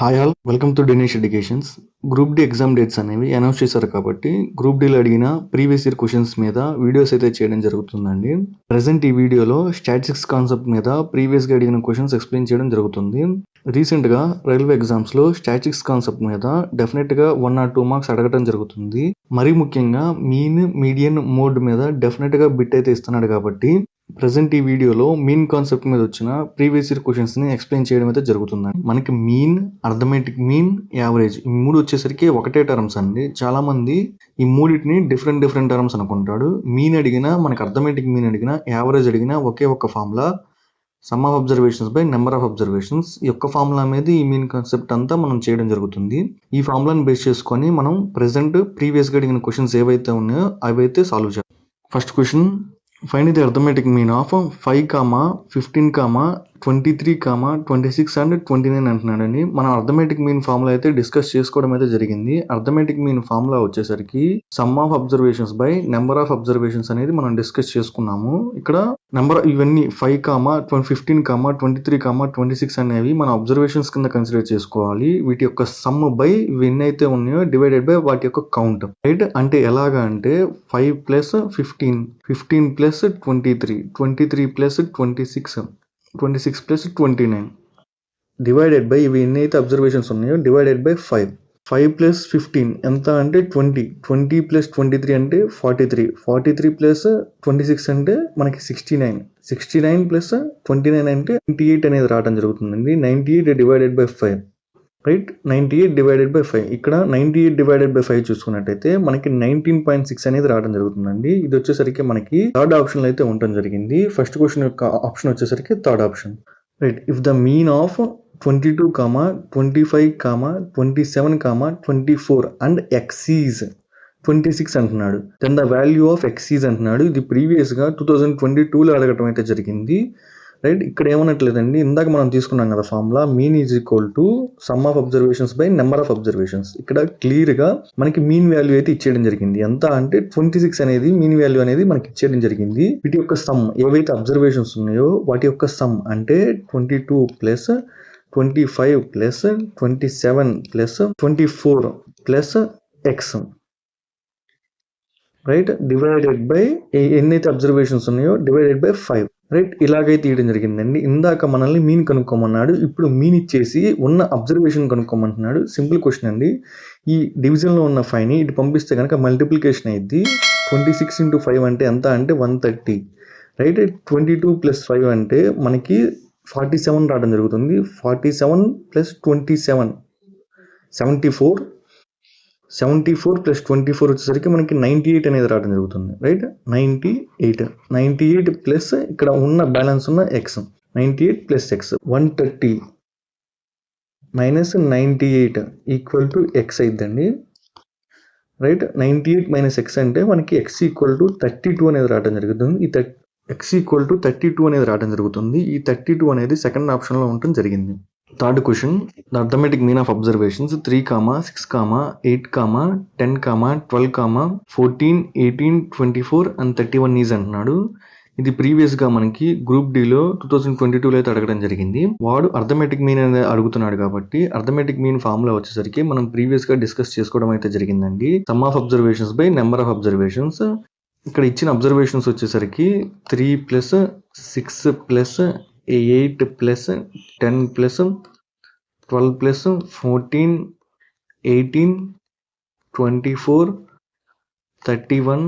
Hi all welcome to Denish educations. Group D exam dates అనేవి announce చేశారు కాబట్టి group డీలో అడిగిన ప్రీవియస్ ఇయర్ క్వశ్చన్స్ మీద వీడియోస్ అయితే చేయడం జరుగుతుందండి. ప్రజెంట్ ఈ వీడియోలో స్టాటిస్టిక్స్ కాన్సెప్ట్ మీద ప్రీవియస్గా అడిగిన క్వశ్చన్స్ ఎక్స్ప్లెయిన్ చేయడం జరుగుతుంది. రీసెంట్గా రైల్వే ఎగ్జామ్స్లో స్టాటిస్టిక్స్ కాన్సెప్ట్ మీద డెఫినెట్గా 1 or 2 మార్క్స్ అడగడం జరుగుతుంది. మరీ ముఖ్యంగా మీన్, మీడియన్, మోడ్ మీద డెఫినెట్గా బిట్ అయితే ఇస్తున్నాడు కాబట్టి ప్రజెంట్ ఈ వీడియోలో మీన్ కాన్సెప్ట్ మీద వచ్చిన ప్రీవియస్ ఇయర్ క్వశ్చన్స్ ని ఎక్స్ప్లెయిన్ చేయడం అయితే జరుగుతుంది. మనకి మీన్, అర్థమెటిక్ మీన్, యావరేజ్ ఈ మూడు వచ్చేసరికి ఒకటే టర్మ్స్ అండి. చాలా మంది ఈ మూడింటిని డిఫరెంట్ టర్మ్స్ అనుకుంటాడు. మీన్ అడిగినా, మనకి అర్థమెటిక్ మీన్ అడిగినా, యావరేజ్ అడిగినా ఒకే ఒక్క formula, some of observations by number of observations. ఈ యొక్క ఫార్ములా మీద ఈ మీన్ కాన్సెప్ట్ అంతా మనం చేయడం జరుగుతుంది. ఈ ఫార్ములాని బేస్ చేసుకొని మనం ప్రెసెంట్ ప్రీవియస్గా అడిగిన క్వశ్చన్స్ ఏవైతే ఉన్నాయో అవైతే సాల్వ్ చేయాలి. First question, find the arithmetic mean of 5, 15, 23, 26 and 29 అంటున్నాడండి. మనం అర్థమెటిక్ మీన్ ఫార్ములా అయితే డిస్కస్ చేసుకోవడం అయితే జరిగింది. అర్థమెటిక్ మీన్ ఫార్ములా వచ్చేసరికి some of observations by number of observations అనేది మనం డిస్కస్ చేసుకున్నాము. ఇక్కడ నెంబర్ ఇవన్నీ 5, 15, 23, 26 అనేవి మన అబ్జర్వేషన్స్ కింద కన్సిడర్ చేసుకోవాలి. వీటి యొక్క సమ్ బై ఇవి ఎన్ని అయితే ఉన్నాయో డివైడెడ్ బై వాటి యొక్క కౌంట్. రైట్, అంటే ఎలాగా అంటే 5 + 15, 15 + 23, 23 + 26, 26 + 29 డివైడెడ్ బై ఇవి ఎన్ని అయితే అబ్జర్వేషన్స్ ఉన్నాయో డివైడెడ్ బై 5. 5 + 15 ఎంత అంటే 20, 20 + 23 అంటే 43, 43 + 26 అంటే మనకి 69, 69 + 29 అంటే 98 అనేది రావడం జరుగుతుందండి. 98 divided by 5. Right, 98 divided by 5. ఇక్కడ 98 డివైడెడ్ బై 5 చూసుకున్నట్టయితే మనకి 19.6 అనేది రావడం జరుగుతుందండి. ఇది వచ్చేసరికి మనకి థర్డ్ ఆప్షన్ అయితే ఉండడం జరిగింది. ఫస్ట్ క్వశ్చన్ యొక్క ఆప్షన్ వచ్చేసరికి third option. Right, if the mean of 22, 25, 27, 24 and x is 26 అంటున్నాడు. Then the value of x is అంటున్నాడు. ఇది ప్రీవియస్గా 2022లో అడగటం అయితే జరిగింది. రైట్, ఇక్కడ ఏమనట్లేదండి, ఇందాక మనం తీసుకున్నాం కదా formula, mean is equal to some of observations by number of observations. ఇక్కడ క్లియర్గా మనకి మీన్ వాల్యూ అయితే ఇచ్చేయడం జరిగింది. ఎంత అంటే 26 అనేది మీన్ వాల్యూ అనేది మనకి ఇచ్చేయడం జరిగింది. వీటి యొక్క సమ్ ఏవైతే అబ్జర్వేషన్స్ ఉన్నాయో వాటి యొక్క సమ్ అంటే 22 + 25 + 27 + 24 + x. రైట్, డివైడెడ్ బై ఎన్నైతే అబ్జర్వేషన్స్ ఉన్నాయో డివైడెడ్ బై 5. రైట్, ఇలాగైతే తీయడం జరిగిందండి. ఇందాక మనల్ని మీన్ కనుక్కోమన్నాడు, ఇప్పుడు మీన్ ఇచ్చేసి ఉన్న అబ్జర్వేషన్ కనుక్కోమంటున్నాడు. సింపుల్ క్వశ్చన్ అండి. ఈ డివిజన్లో ఉన్న 5ని ఇటు పంపిస్తే కనుక మల్టిప్లికేషన్ అయింది. 26 × 5 అంటే ఎంత అంటే 130. రైట్, 22 + 5 అంటే మనకి 47 రావడం జరుగుతుంది. 47 + 27 74, 74 + 24 వచ్చేసరికి మనకి 98 అనేది రావడం జరుగుతుంది. రైట్, 98 ప్లస్ ఇక్కడ ఉన్న బ్యాలెన్స్ ఉన్న x, 98 + x 130 - 98 = x అయిద్దండి. రైట్, 98 - x అంటే మనకి x = 32 అనేది రావడం జరుగుతుంది. ఈ x = 32 అనేది రావడం జరుగుతుంది. ఈ 32 అనేది సెకండ్ ఆప్షన్లో ఉండటం జరిగింది. Third question, the arithmetic mean of observations 3, 6, 8, 10, 12, 14, 18, 24 and 31 is అంటున్నాడు. ఇది ప్రీవియస్గా మనకి గ్రూప్ డిలో 2022లో అయితే అడగడం జరిగింది. వాడు అర్థమెటిక్ మీన్ అనేది అడుగుతున్నాడు కాబట్టి అర్థమెటిక్ మీన్ ఫార్ములా వచ్చేసరికి మనం ప్రీవియస్గా డిస్కస్ చేసుకోవడం అయితే జరిగిందండి. Some of observations by number of observations. ఇక్కడ ఇచ్చిన అబ్జర్వేషన్స్ వచ్చేసరికి 3 + 6 + 8 + 10 + 12 + 14, 18, 24, 31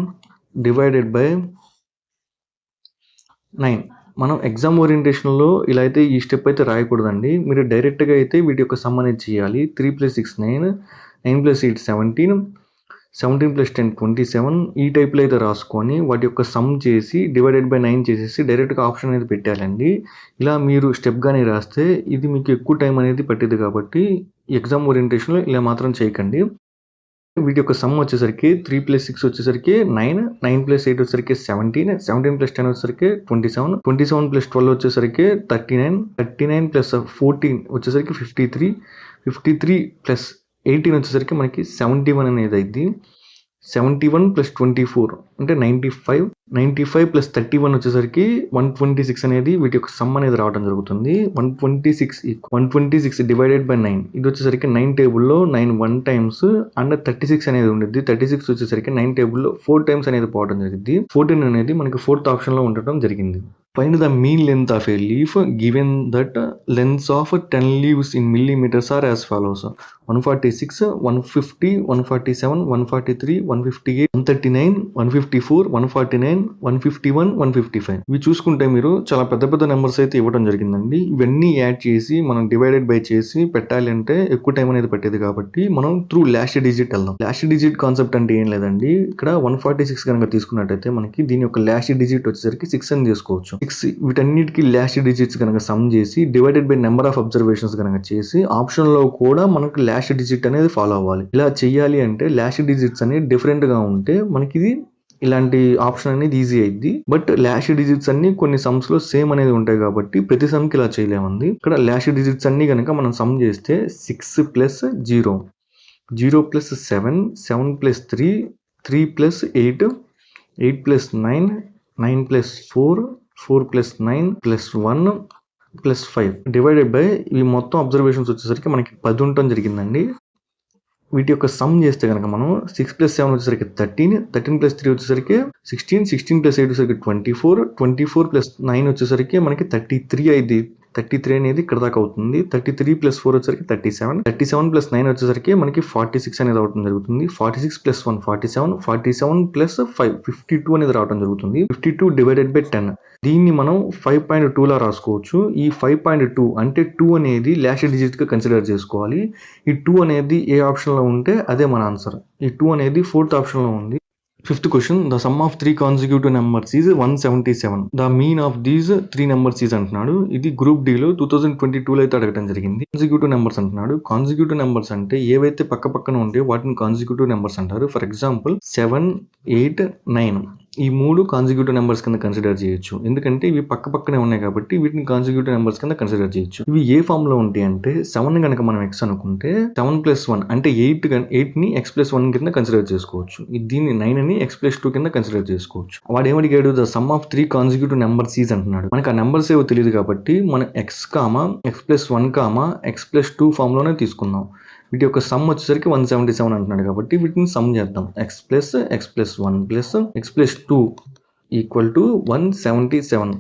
డివైడెడ్ బై 9. మనం ఎగ్జామ్ ఓరియంటేషన్లో ఇలా అయితే ఈ స్టెప్ అయితే రాయకూడదండి. మీరు డైరెక్ట్గా అయితే వీటి యొక్క సమ్ అనేది చేయాలి. 3 + 6 9, 9 + 8 17, 17 + 10 27 ఈ టైప్లో అయితే రాసుకొని వాటి యొక్క సమ్ చేసి డివైడెడ్ బై 9 చేసేసి డైరెక్ట్గా ఆప్షన్ అనేది పెట్టాలండి. ఇలా మీరు స్టెప్గానే రాస్తే ఇది మీకు ఎక్కువ టైం అనేది పట్టింది కాబట్టి ఎగ్జామ్ ఓరియంటేషన్లో ఇలా మాత్రం చేయకండి. వీటి యొక్క సమ్ వచ్చేసరికి 3 + 6 వచ్చేసరికి 9, 9 + 8 వచ్చేసరికి 17, 17 + 10 వచ్చేసరికి 27, 27 + 12 వచ్చేసరికి 39, 39 + 14 వచ్చేసరికి 53, 53 + 18 వచ్చేసరికి మనకి 71 అనేది అయింది. 71 + 24 అంటే 95. 95 + 31 వచ్చేసరికి 126 అనేది వీటి యొక్క సమ్ అనేది రావడం జరుగుతుంది. 126 డివైడెడ్ బై 9 ఇది వచ్చేసరికి 9 టేబుల్లో 9 1 టైమ్స్ అండ్ 36 అనేది ఉండిద్ది. 36 వచ్చేసరికి 9 టేబుల్లో 4 టైమ్స్ అనేది పోవడం జరిగింది. 14 అనేది మనకి 4th ఆప్షన్లో ఉండటం జరిగింది. Find the mean length of a leaf given that lengths of 10 leaves in millimeters are as follows: 146, 150, 147, 143, 158, 139, 154, 149, 151, 155. ఇవి చూసుకుంటే మీరు చాలా పెద్ద పెద్ద నెంబర్స్ అయితే ఇవ్వడం జరిగిందండి. ఇవన్నీ యాడ్ చేసి మనం డివైడెడ్ బై చేసి పెట్టాలి అంటే ఎక్కువ టైం అనేది పట్టేది కాబట్టి మనం త్రూ లాస్ట్ డిజిట్ వెళ్దాం. లాస్ట్ డిజిట్ కాన్సెప్ట్ అంటే ఏం లేదండి, ఇక్కడ 146 కనుక తీసుకున్నట్టయితే మనకి దీని యొక్క లాస్ట్ డిజిట్ వచ్చేసరికి 6 అని తీసుకోవచ్చు. వీటన్నిటికీ లాస్ట్ డిజిట్స్ కనుక సమ్ చేసి divided by number of observations కనుక చేసి ఆప్షన్ లో కూడా మనకు లాస్ట్ డిజిట్ అనేది ఫాలో అవ్వాలి. ఇలా చేయాలి అంటే లాస్ట్ డిజిట్స్ అనేది డిఫరెంట్ గా ఉంటే మనకి ఇది ఇలాంటి ఆప్షన్ అనేది ఈజీ అయింది. బట్ లాస్ట్ డిజిట్స్ అన్ని కొన్ని సమ్స్ లో సేమ్ అనేది ఉంటాయి కాబట్టి ప్రతి సమ్ కి ఇలా చేయలేమంది. ఇక్కడ లాస్ట్ డిజిట్స్ అన్ని కనుక మనం సమ్ చేస్తే 6 + 0, 0 + 7, 7 + 3, 3 + 8, 8 + 9, 9 + 4, 4 + 9 + 1 + 5 డివైడెడ్ బై ఇవి మొత్తం అబ్జర్వేషన్స్ వచ్చేసరికి మనకి 10 ఉండటం జరిగిందండి. వీటి యొక్క సమ్ చేస్తే కనుక మనం 6 + 7 వచ్చేసరికి 13, 13 + 3 వచ్చేసరికి 16, 16 + 8 వచ్చేసరికి 24, 24 + 9 వచ్చేసరికి మనకి 33 అయింది. 33 అనేది ఇక్కడ దాకా అవుతుంది. 33 + 4 వచ్చేసరికి 37, 37 + 9 వచ్చేసరికి మనకి 46 అనేది రావడం జరుగుతుంది. 46 + 1 47, 47 + 5 52 అనేది రావడం జరుగుతుంది. 52 డివైడెడ్ బై 10 దీన్ని మనం 5.2 లా రాసుకోవచ్చు. ఈ 5.2 అంటే 2 అనేది లాస్ట్ డిజిట్ గా కన్సిడర్ చేసుకోవాలి. ఈ 2 అనేది ఏ ఆప్షన్ లో ఉంటే అదే మన ఆన్సర్. ఈ 2 అనేది 4th ఆప్షన్ లో ఉంది. 5th question, the sum of 3 consecutive numbers is 177. The mean of these 3 numbers is అంటున్నాడు. ఇది గ్రూప్ డి లో 2022 లో అయితే అడగడం జరిగింది. కాన్సిక్యూటివ్ నెంబర్స్ అంటున్నాడు. కాన్సిక్యూటివ్ నెంబర్స్ అంటే ఏవైతే పక్క పక్కన ఉంటే వాటిని కాన్సిక్యూటివ్ నెంబర్స్ అంటారు. ఫర్ ఎగ్జాంపుల్ 7, 8, 9 ఈ 3 కాన్సిక్యూటివ్ నెంబర్స్ కింద కన్సిడర్ చేయొచ్చు. ఎందుకంటే ఇవి పక్క పక్కనే ఉన్నాయి కాబట్టి వీటిని కాన్సిక్యూటివ్ నెంబర్స్ కింద కన్సిడర్ చేయొచ్చు. ఇవి ఏ ఫామ్ లో ఉంటాయి అంటే 7 కనుక మనం x అనుకుంటే 7 + 1 అంటే 8 ని x + 1 కింద కన్సిడర్ చేసుకోవచ్చు. దీన్ని 9 అని x + 2 కింద కన్సిడర్ చేసుకోవచ్చు. వాడు ఏమడిగాడు, the sum of 3 consecutive numbers is అంటున్నాడు. మనకు ఆ నెంబర్స్ ఏవో తెలియదు కాబట్టి మనం x, x + 1, x + 2 ఫామ్ లోనే తీసుకుందాం. వీటి యొక్క సమ్ వచ్చేసరికి 177 అంటున్నాడు కాబట్టి వీటిని సమ్ చేద్దాం. x + 1 + x + 2 = 177.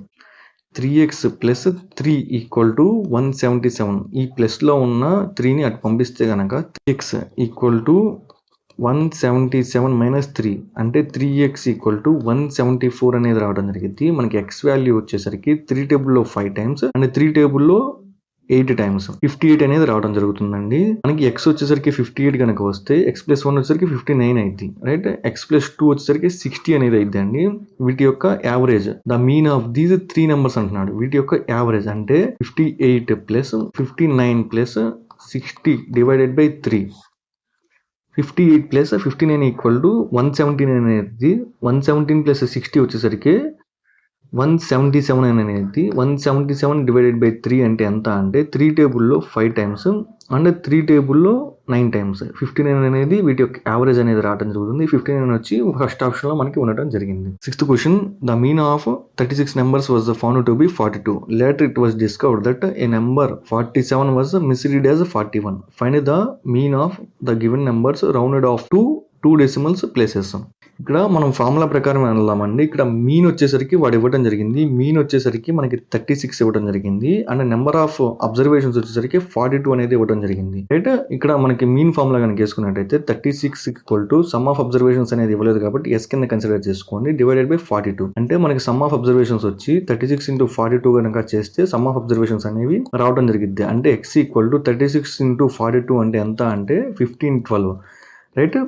3x + 3 = 177. ఈ ప్లస్ లో ఉన్న 3ని అటు పంపిస్తే కనుక 3x = 177 - 3 అంటే 3x = 174 అనేది రావడం జరిగింది. మనకి x వాల్యూ వచ్చేసరికి 3 టేబుల్లో 5 టైమ్స్ అండ్ 3 టేబుల్లో 8 టైమ్స్ 58 అనేది రావడం జరుగుతుందండి. మనకి x వచ్చేసరికి 58 కనుక వస్తే x + 1 వచ్చేసరికి 59 అయింది. రైట్, x + 2 వచ్చేసరికి 60 అనేది అయింది అండి. వీటి యొక్క average the mean of these 3 numbers అంటున్నాడు. వీటి యొక్క యావరేజ్ అంటే 58 + 59 + 60 డివైడెడ్ బై 3. 58 + 59 = 179 అనేది 117 + 60 వచ్చేసరికి 177 అనేది 177 డివైడెడ్ బై 3 అంటే ఎంత అంటే 3 టేబుల్లో 5 టైమ్స్ అండ్ 3 టేబుల్లో 9 టైమ్స్ 59 అనేది వీటి యొక్క యావరేజ్ అనేది రావడం జరుగుతుంది. 59 వచ్చి ఫస్ట్ ఆప్షన్ లో మనకి ఉండటం జరిగింది. 6th question, the mean of 36 numbers was found to be 42. Later it was discovered that a number 47 was misread as 41. Find the mean of the given numbers rounded off to 2 decimal places. ఇక్కడ మనం formula ప్రకారం వెళ్దామండి. ఇక్కడ mean వచ్చేసరికి వాడు ఇవ్వడం జరిగింది. Mean వచ్చేసరికి మనకి 36 ఇవ్వడం జరిగింది అండ్ నెంబర్ ఆఫ్ అబ్జర్వేషన్స్ వచ్చేసరికి 42 అనేది ఇవ్వడం జరిగింది. రైట్, ఇక్కడ మనకి మీన్ ఫార్ములా కనుక వేసుకున్నట్టయితే 36 సమ్ ఆఫ్ అబ్జర్వేషన్స్ అనేది ఇవ్వలేదు కాబట్టి s కింద కన్సిడర్ చేసుకోండి డివైడెడ్ బై 42. అంటే మనకి సమ్ ఆఫ్ అబ్జర్వేషన్స్ వచ్చి 36 × 42 కనుక చేస్తే సమ్ ఆఫ్ అబ్జర్వేషన్స్ అనేవి రావడం జరిగింది. అంటే x = 36 × 42 అంటే ఎంత అంటే 1512. రైట్,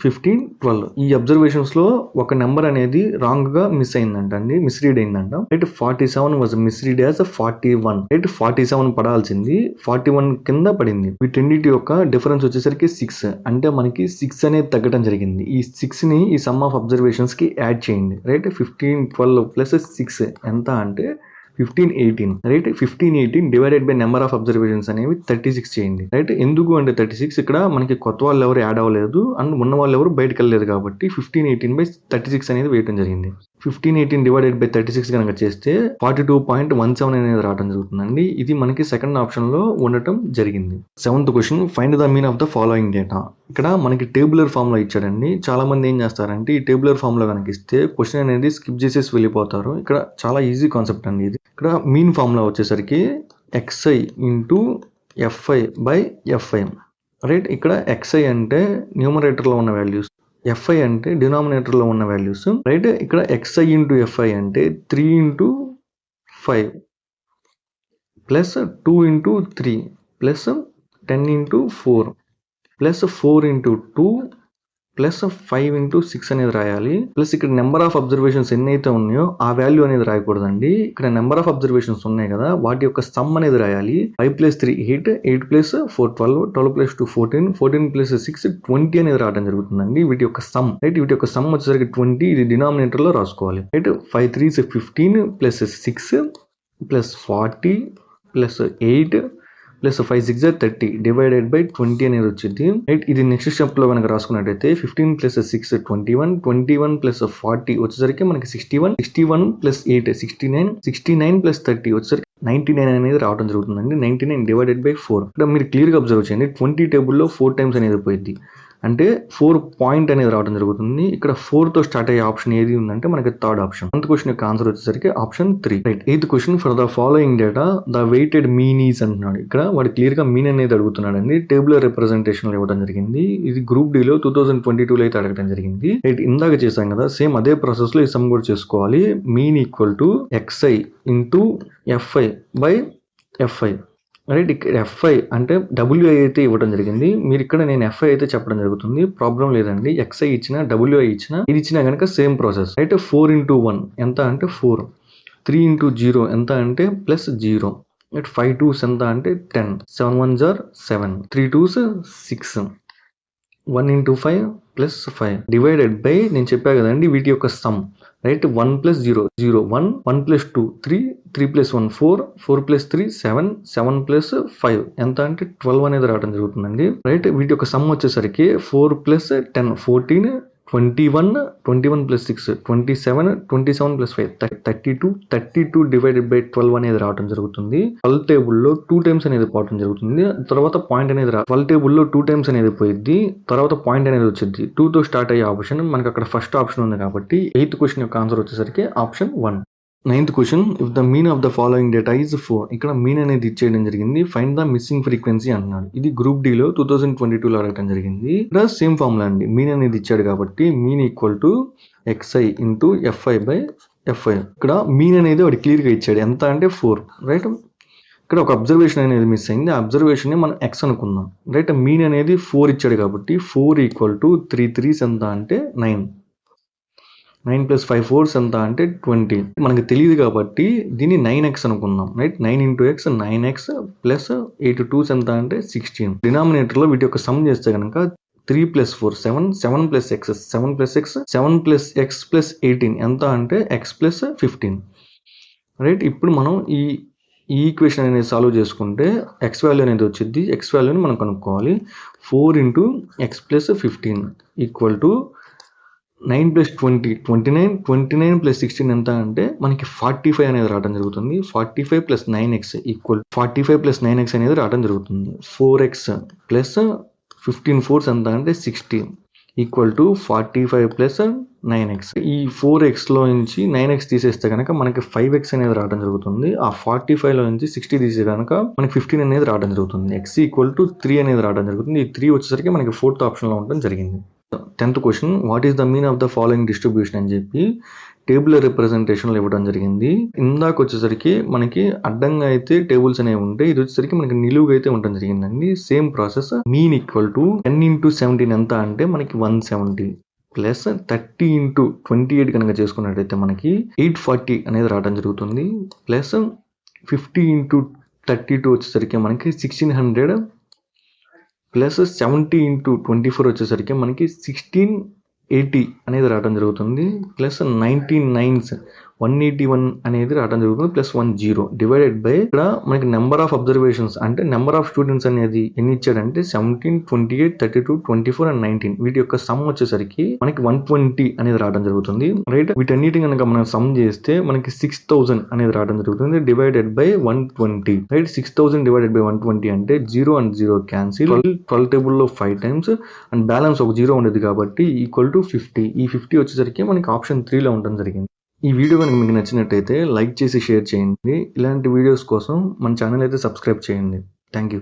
1512. ఈ అబ్జర్వేషన్స్ లో ఒక నెంబర్ అనేది రాంగ్ గా మిస్ అయిందంట అండి, మిస్రీడ్ అయిందంట. Right, 47 was misread as 41. Right, 47 పడాల్సింది 41 కింద పడింది. వీటన్నిటి యొక్క డిఫరెన్స్ వచ్చేసరికి 6 అంటే మనకి 6 అనేది తగ్గడం జరిగింది. ఈ 6 ని ఈ సమ్ ఆఫ్ అబ్జర్వేషన్స్ కి యాడ్ చేయండి. రైట్, 1512 + 6 ఎంత అంటే 1518 right. 1518 divided by number of observations అనేవి 36 చేయండి రైట్. ఎందుకు అంటే 36 ఇక్కడ మనకి కొత్త వాళ్ళు ఎవరు యాడ్ అవ్వలేదు అండ్ ఉన్న వాళ్ళు ఎవరు బయటకు వెళ్ళలేదు కాబట్టి 1518/36 అనేది వేయడం జరిగింది. 1518 డివైడెడ్ బై 36 కనుక చేస్తే 42.17 అనేది రావడం జరుగుతుందండి. ఇది మనకి సెకండ్ ఆప్షన్ లో ఉండటం జరిగింది. 7th question, find the mean of the following data. ఇక్కడ మనకి టేబులర్ ఫామ్ లో ఇచ్చాడండి. చాలా మంది ఏం చేస్తారంటే ఈ టేబులర్ ఫామ్ లో కనుక ఇస్తే క్వశ్చన్ అనేది స్కిప్ చేసేసి వెళ్ళిపోతారు. ఇక్కడ చాలా ఈజీ కాన్సెప్ట్ అండి ఇది. ఇక్కడ మీన్ ఫామ్ లో వచ్చేసరికి xi into fi by fi right. ఇక్కడ xi అంటే న్యూమరేటర్ లో ఉన్న వాల్యూస్, fi అంటే డినామినేటర్ లో ఉన్న వాల్యూస్ రైట్. ఇక్కడ xi ఇంటూ fi అంటే 3 into 5 plus 2 into 3 plus 10 into 4 plus 4 into 2 plus 5 into 6 అనేది రాయాలి. ప్లస్ ఇక్కడ నెంబర్ ఆఫ్ అబ్జర్వేషన్స్ ఎన్నైతే ఉన్నాయో ఆ వాల్యూ అనేది రాయకూడదండి. ఇక్కడ నెంబర్ ఆఫ్ అబ్జర్వేషన్స్ ఉన్నాయి కదా వాటి యొక్క సమ్ అనేది రాయాలి. 5 + 3 8, 8 + 4 12, 12 + 2 14, 14 + 6 20 అనేది రావడం జరుగుతుందండి. వీటి యొక్క సమ్ రైట్. వీటి యొక్క సమ్ వచ్చేసరికి 20. ఇది డినామినేటర్ లో రాసుకోవాలి right. 5 3s 15 plus 6 plus 40 plus 8 plus 5 6 30 divided by 20 అనేది వచ్చింది రైట్. ఇది నెక్స్ట్ స్టెప్ లో కనుక రాసుకున్నట్టయితే 15 + 6 21, 21 + 40 వచ్చేసరికి మనకి 61, 61 + 8 69, 69 + 30 వచ్చేసరికి 99 అనేది రావడం జరుగుతుందండి. 99 డివైడెడ్ బై 4. ఇక్కడ మీరు క్లియర్ గా అబ్జర్వ్ చేయండి 20 టేబుల్లో 4 టైమ్స్ అనేది పోయింది అంటే 4 పాయింట్ అనేది రావడం జరుగుతుంది. ఇక్కడ 4 తో స్టార్ట్ అయ్యే ఆప్షన్ ఏది ఉందంటే మనకి థర్డ్ ఆప్షన్. 9th క్వశ్చన్ యొక్క ఆన్సర్ వచ్చేసరికి option 3 right. 8th question, for the following data the weighted mean is అంటున్నాడు. ఇక్కడ వాడు క్లియర్ గా మీన్ అనేది అడుగుతున్నాడు అండి. టేబులర్ రిప్రజెంటేషన్ ఇవ్వడం జరిగింది. ఇది గ్రూప్ డి లో 2022 లో అయితే అడగడం జరిగింది రైట్. ఇందాక చేసాం కదా సేమ్ అదే ప్రాసెస్ లో ఈ సమ్ కూడా చేసుకోవాలి. Mean equal to xi into fi by fi right. ఇక్కడ fi అంటే wi అయితే ఇవ్వడం జరిగింది. మీరు ఇక్కడ నేను fi అయితే చెప్పడం జరుగుతుంది. ప్రాబ్లం లేదండి. xi ఇచ్చినా wi ఇచ్చినా ఇది ఇచ్చినా కనుక సేమ్ ప్రాసెస్ రైట్. 4 ఇంటూ 1 ఎంత అంటే 4, 3 ఇంటూ 0 ఎంత అంటే ప్లస్ 0 రైట్. 5 2s ఎంత అంటే 10, 7 1s are 7, 3 2s 6, 1 into 5 plus 5 divided by నేను చెప్పా కదండి వీటి యొక్క సమ్ రైట్. 1 + 0 0 1, 1 + 2 3, 3 + 1 4, 4 + 3 7, 7 + 5 ఎంత అంటే 12 అనేది రావడం జరుగుతుందండి రైట్. వీటి యొక్క సమ్ వచ్చేసరికి 4 + 10 14, 21, 21 + 6 27, 27 + 5 32, 32 డివైడెడ్ బై 12 అనేది రావడం జరుగుతుంది. 12 టేబుల్లో 2 టైమ్స్ అనేది పోవడం జరుగుతుంది. తర్వాత పాయింట్ అనేది 12 టేబుల్లో 2 టైమ్స్ అనేది పోయిద్ది. తర్వాత పాయింట్ అనేది వచ్చింది. 2 తో స్టార్ట్ అయ్యే ఆప్షన్ మనకి అక్కడ ఫస్ట్ ఆప్షన్ ఉంది కాబట్టి 8th క్వశ్చన్ యొక్క ఆన్సర్ వచ్చేసరికి option 1. 9th question, if the mean of the following data is 4. ఇక్కడ మీన్ అనేది ఇచ్చేయడం జరిగింది. ఫైండ్ ద మిస్సింగ్ ఫ్రీక్వెన్సీ అన్నాడు. ఇది గ్రూప్ డి లో 2022 లో అడగడం జరిగింది. ఇక్కడ సేమ్ ఫార్ములా అండి. మీన్ అనేది ఇచ్చాడు కాబట్టి mean equal to xi into fi by fi. ఇక్కడ మీన్ అనేది వాడు క్లియర్ గా ఇచ్చాడు ఎంత అంటే 4 రైట్. ఇక్కడ ఒక అబ్జర్వేషన్ అనేది మిస్ అయింది. ఆ అబ్జర్వేషన్ ని మనం x అనుకుందాం రైట్. మీన్ అనేది 4 ఇచ్చాడు కాబట్టి 4 ఈక్వల్ టు 3 3s ఎంత అంటే 9, 9 + 5 4s ఎంత అంటే 20. మనకి తెలియదు కాబట్టి దీన్ని 9x అనుకుందాం right. 9 into x 9x plus 8 2s ఎంత అంటే 16. డినామినేటర్ లో వీటి యొక్క సమ్ చేస్తే కనుక 3 + 4 7, 7 + x 7 + x 7 + x + 18 ఎంత అంటే x + 15 రైట్. ఇప్పుడు మనం ఈ ఈక్వేషన్ అనేది సాల్వ్ చేసుకుంటే x వాల్యూ అనేది వచ్చింది. x వాల్యూని మనం కనుక్కోవాలి. 4 ఇంటూ x + 15 ఈక్వల్ టు 9 + 20 29, 29 + 16 ఎంత అంటే మనకి 45 అనేది రావడం జరుగుతుంది. 45 + 9x ఈక్వల్ 45 + 9x అనేది రావడం జరుగుతుంది. 4x ప్లస్ 15 4s ఎంత అంటే 60 ఈక్వల్ టు 45 + 9x. ఈ 4x లో నుంచి 9x తీసేస్తే కనుక మనకి 5x అనేది రావడం జరుగుతుంది. ఆ 45 లో నుంచి 60 తీసే కనుక మనకి 15 అనేది రావడం జరుగుతుంది. x ఈక్వల్ టు 3 అనేది రావడం జరుగుతుంది. ఈ 3 వచ్చేసరికి మనకి 4th ఆప్షన్ లో ఉండడం జరిగింది. 10th question, what is the mean of the following distribution అని చెప్పి టేబులర్ రిప్రజెంటేషన్ లో ఇవ్వడం జరిగింది. ఇందాక వచ్చేసరికి మనకి అడ్డంగా అయితే టేబుల్స్ అనేవి ఉంటాయి. ఇది వచ్చేసరికి మనకి నిలువుగా అయితే ఉండడం జరిగిందండి. Same process. Mean equal to 10 into 17 ఎంత అంటే మనకి 170 ప్లస్ 30 ఇంటూ 28 కనుక చేసుకున్నట్టయితే మనకి 840 అనేది రావడం జరుగుతుంది. ప్లస్ 50 ఇంటూ 32 వచ్చేసరికి మనకి 1600 ప్లస్ 70 ఇంటూ 24 వచ్చేసరికి మనకి 1680 అనేది రావడం జరుగుతుంది. ప్లస్ 99s 181 అనేది రావడం జరుగుతుంది ప్లస్ 10 డివైడెడ్ బై ఇక్కడ మనకి నెంబర్ ఆఫ్ అబ్జర్వేషన్స్ అంటే నెంబర్ ఆఫ్ స్టూడెంట్స్ అనేది ఎన్ని ఇచ్చాడంటే 17, 28, 32, 24 అండ్ 19 వీటి యొక్క సమ్ వచ్చేసరికి మనకి 120 అనేది రావడం జరుగుతుంది రైట్. వీటన్నిటి కనుక మనం సమ్ చేస్తే మనకి 6000 అనేది రావడం జరుగుతుంది divided by 120 right. 6000 divided by 120 అంటే 0 అండ్ 0 క్యాన్సిల్. 12 టేబుల్ లో 5 టైమ్స్ అండ్ బ్యాలెన్స్ ఒక 0 ఉండేది కాబట్టి ఈక్వల్ టు 50. ఈ 50 వచ్చేసరికి మనకి ఆప్షన్ 3 లో ఉండడం జరిగింది. ఈ వీడియో కనుక మీకు నచ్చినట్టయితే లైక్ చేసి షేర్ చేయండి. ఇలాంటి వీడియోస్ కోసం మన ఛానల్ అయితే సబ్స్క్రైబ్ చేయండి. Thank you.